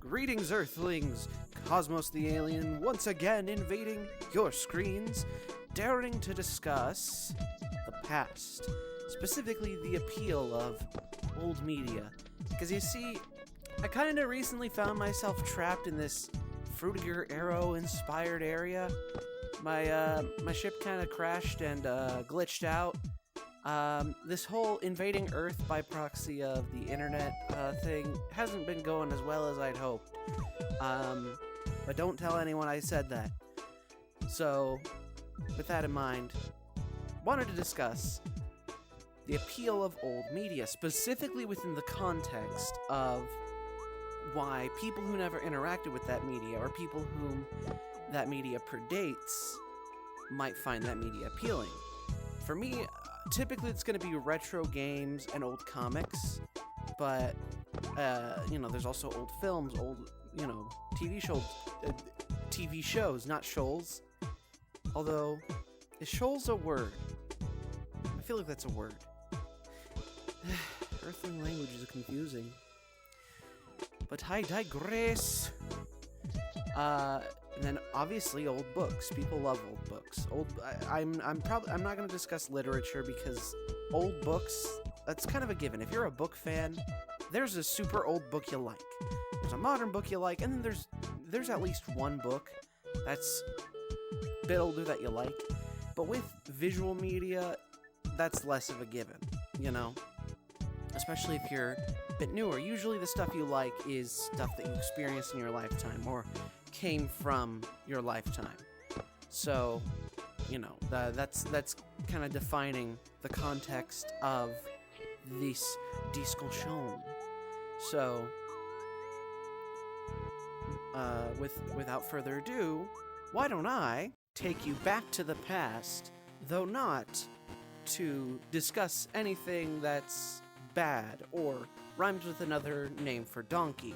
Greetings, Earthlings! Cosmos the Alien once again invading your screens, daring to discuss the past, specifically the appeal of old media. Because you see, I kinda recently found myself trapped in this Fruitiger Arrow-inspired area. My ship kinda crashed and glitched out. This whole invading Earth by proxy of the internet thing hasn't been going as well as I'd hoped. But don't tell anyone I said that. So, with that in mind, wanted to discuss the appeal of old media, specifically within the context of why people who never interacted with that media, or people whom that media predates, might find that media appealing. For me, typically it's going to be retro games and old comics, but, there's also old films, old, TV shows, not shoals. Although, is shoals a word? I feel like that's a word. Earthling language is confusing. But I digress. And then obviously old books. People love old books. I'm not going to discuss literature because old books, that's kind of a given. If you're a book fan, there's a super old book you like. There's a modern book you like, and then there's at least one book that's a bit older that you like. But with visual media, that's less of a given, especially if you're a bit newer. Usually the stuff you like is stuff that you experienced in your lifetime or came from your lifetime. So, that's kind of defining the context of this discussion. So, without further ado, why don't I take you back to the past, though not to discuss anything that's bad or rhymes with another name for donkey.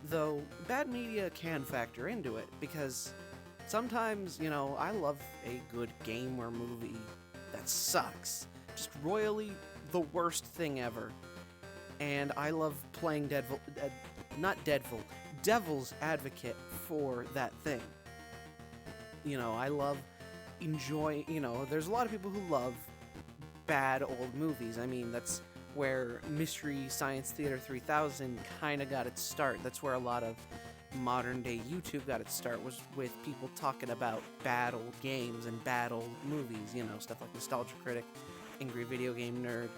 Though bad media can factor into it, because sometimes, I love a good game or movie that sucks. Just royally the worst thing ever. And I love playing Devil's Advocate for that thing. I love enjoying, there's a lot of people who love bad old movies. I mean, that's where Mystery Science Theater 3000 kind of got its start. That's where a lot of modern day YouTube got its start, was with people talking about bad old games and bad old movies, stuff like Nostalgia Critic, Angry Video Game Nerd,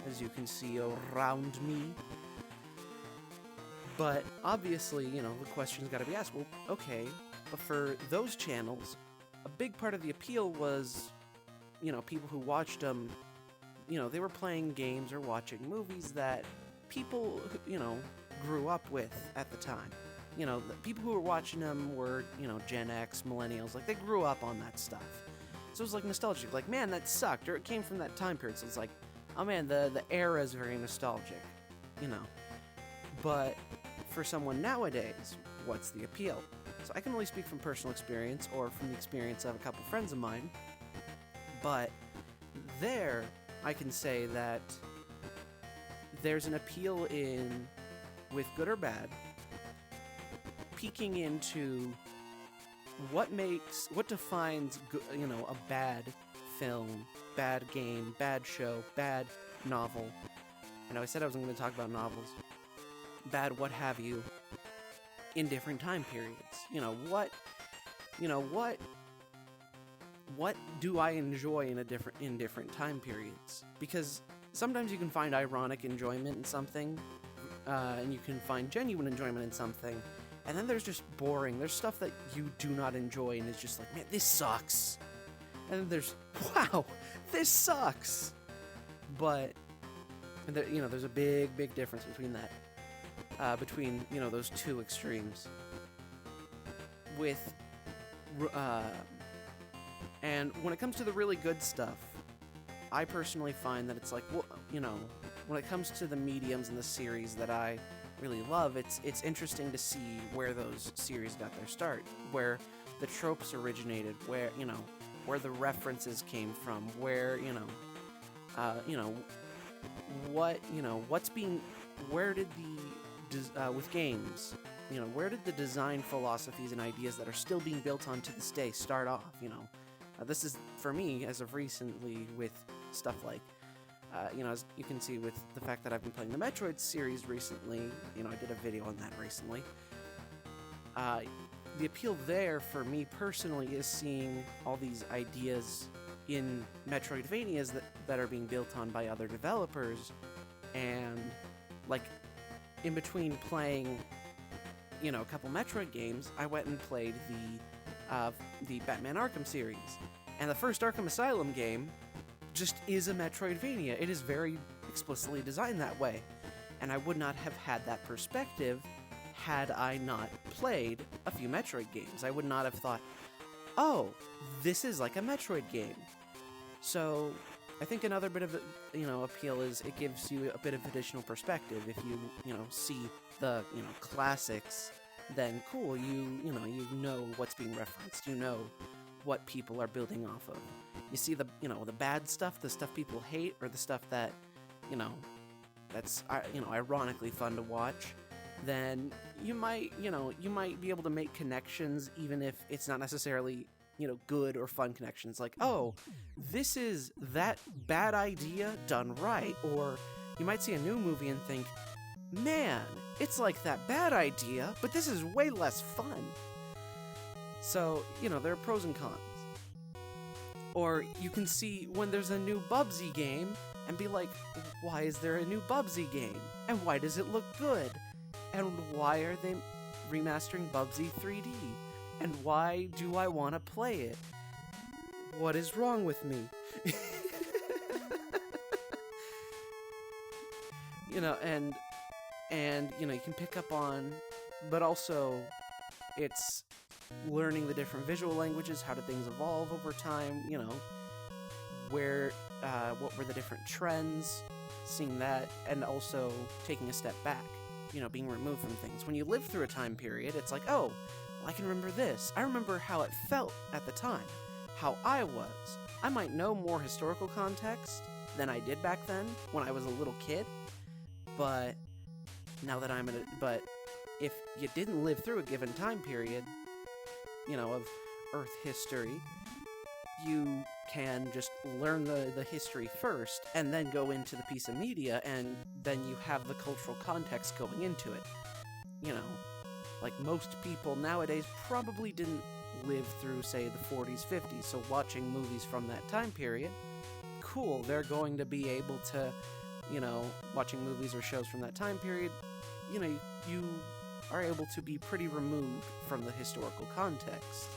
as you can see around me. But obviously, the question's got to be asked, well, okay, but for those channels, a big part of the appeal was, people who watched them, they were playing games or watching movies that people, grew up with at the time. The people who were watching them were, Gen X, millennials, like, they grew up on that stuff. So it was, like, nostalgic, like, man, that sucked, or it came from that time period, so it's like, oh man, the era is very nostalgic, But for someone nowadays, what's the appeal? So I can only speak from personal experience, or from the experience of a couple friends of mine, but there, I can say that there's an appeal in, with good or bad, peeking into what defines, a bad film, bad game, bad show, bad novel. I know I said I wasn't going to talk about novels. Bad what have you in different time periods. What do I enjoy in different time periods? Because sometimes you can find ironic enjoyment in something, and you can find genuine enjoyment in something, and then there's just boring. There's stuff that you do not enjoy, and it's just like, man, this sucks. And then there's, wow, this sucks. But there's a big difference between that, between those two extremes. And when it comes to the really good stuff, I personally find that it's like, when it comes to the mediums and the series that I really love, it's interesting to see where those series got their start, where the tropes originated, where the references came from, where, where did the with games? You know, where did the design philosophies and ideas that are still being built on to this day start off? You know, this is for me as of recently with stuff like, you know, as you can see with the fact that I've been playing the Metroid series recently. You know, I did a video on that recently. The appeal there for me personally is seeing all these ideas in Metroidvanias that are being built on by other developers, and like in between playing, you know, a couple Metroid games, I went and played the Batman Arkham series, and the first Arkham Asylum game just is a Metroidvania. It is very explicitly designed that way, and I would not have had that perspective had I not played a few Metroid games. I would not have thought, oh, this is like a Metroid game. So I think another bit of, you know, appeal is it gives you a bit of additional perspective. If you know, see the, you know, classics, then cool, you know what's being referenced. You know what people are building off of. You see the, you know, the bad stuff, the stuff people hate, or the stuff that, you know, that's, you know, ironically fun to watch, then you might be able to make connections even if it's not necessarily, you know, good or fun connections. Like, oh, this is that bad idea done right. Or you might see a new movie and think, man, it's like that bad idea, but this is way less fun. So, you know, there are pros and cons. Or you can see when there's a new Bubsy game and be like, why is there a new Bubsy game? And why does it look good? And why are they remastering Bubsy 3D? And why do I want to play it? What is wrong with me? You know, and you know, you can pick up on, but also it's learning the different visual languages. How did things evolve over time? You know, where what were the different trends? Seeing that, and also taking a step back. You know, being removed from things. When you live through a time period, it's like, oh, well, I can remember this. I remember how it felt at the time, how I was. I might know more historical context than I did back then when I was a little kid, but now that but if you didn't live through a given time period, you know, of Earth history, you can just learn the history first and then go into the piece of media, and then you have the cultural context going into it. You know, like most people nowadays probably didn't live through, say, the 40s, 50s, so watching movies from that time period, cool, they're going to be able to, you know, watching movies or shows from that time period, you know, you are able to be pretty removed from the historical context.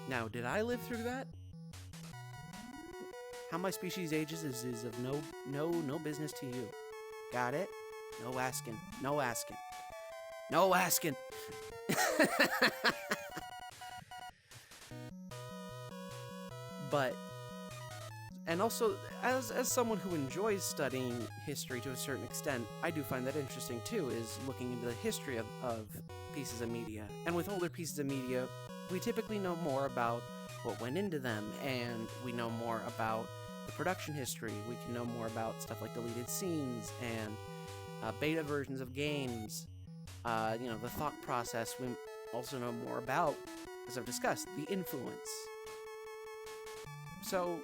Now, did I live through that? How my species ages is of no business to you. Got it? No asking. No asking. No asking. But, and also, as someone who enjoys studying history to a certain extent, I do find that interesting too, is looking into the history of pieces of media. And with older pieces of media, we typically know more about what went into them, and we know more about the production history. We can know more about stuff like deleted scenes and beta versions of games. You know, the thought process. We also know more about, as I've discussed, the influence. So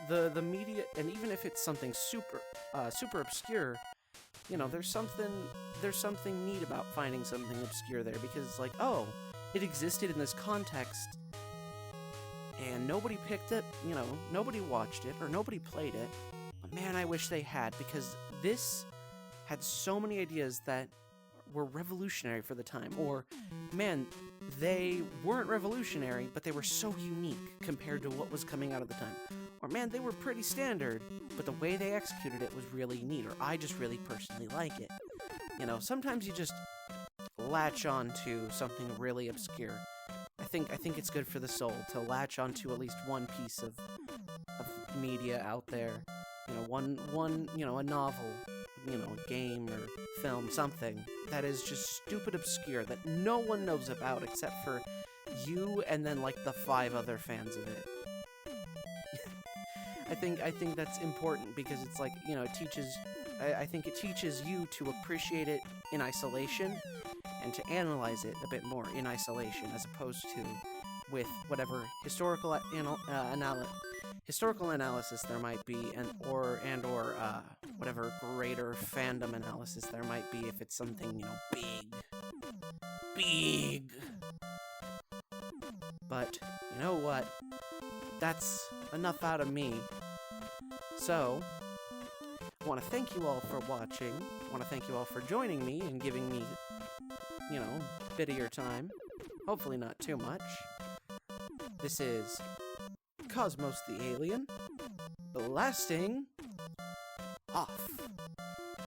the media, and even if it's something super obscure, you know, there's something neat about finding something obscure there, because it's like, oh, it existed in this context, and nobody picked it, you know, nobody watched it, or nobody played it, but man, I wish they had, because this had so many ideas that were revolutionary for the time, or, man, they weren't revolutionary, but they were so unique compared to what was coming out at the time. Or, man, they were pretty standard, but the way they executed it was really neat, or I just really personally like it. You know, sometimes you just latch on to something really obscure. I think it's good for the soul to latch onto at least one piece of media out there. You know, one you know, a novel, you know, a game or film, something that is just stupid obscure that no one knows about except for you and then like the 5 other fans of it. I think that's important because it's like, you know, it teaches. I think it teaches you to appreciate it in isolation and to analyze it a bit more in isolation, as opposed to with whatever historical analysis there might be, or whatever greater fandom analysis there might be if it's something, you know, big. But you know what? That's enough out of me. So, I want to thank you all for watching. I want to thank you all for joining me and giving me, you know, a bit of your time. Hopefully not too much. This is Cosmos the Alien, blasting off.